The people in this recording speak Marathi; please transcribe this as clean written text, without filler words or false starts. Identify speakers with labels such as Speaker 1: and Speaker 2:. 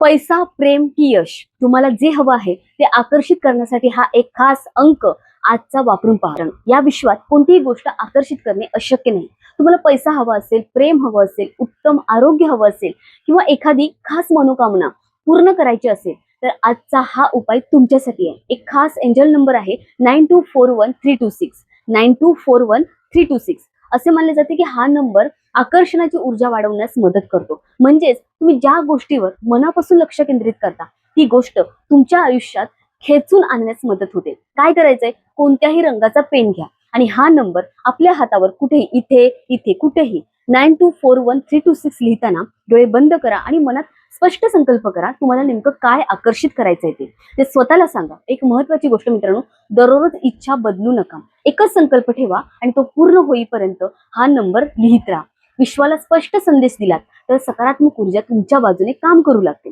Speaker 1: पैसा, प्रेम की यश, तुम्हाला जे हवं आहे ते आकर्षित करण्यासाठी हा एक खास अंक आजचा वापरून पहा. या विश्वात कोणतीही गोष्ट आकर्षित करणे अशक्य नाही. तुम्हाला पैसा हवा असेल, प्रेम हवं असेल, उत्तम आरोग्य हवं असेल किंवा एखादी खास मनोकामना पूर्ण करायची असेल तर आजचा हा उपाय तुमच्यासाठी आहे. एक खास एंजल नंबर आहे 9241 326 9241 326. असे मानले जाते की हा नंबर आकर्षणाची ऊर्जा वाढवण्यास मदत करतो. म्हणजेच तुम्ही ज्या गोष्टीवर मनापासून लक्ष केंद्रित करता ती गोष्ट तुमच्या आयुष्यात खेचून आणण्यास मदत होते. काय करायचंय? कोणत्याही रंगाचा पेन घ्या आणि हा नंबर आपल्या हातावर कुठेही, इथे इथे कुठेही 9241 326 लिहिताना डोळे बंद करा आणि मनात स्पष्ट संकल्प करा तुम्हाला नेमकं काय आकर्षित करायचंय ते स्वतःला सांगा. एक महत्वाची गोष्ट मित्रांनो, दररोज इच्छा बदलू नका. एकच संकल्प ठेवा आणि तो पूर्ण होईपर्यंत हा नंबर लिहित राहा. विश्वाला स्पष्ट संदेश दिलात तर सकारात्मक ऊर्जा तुमच्या बाजूने काम करू लागते.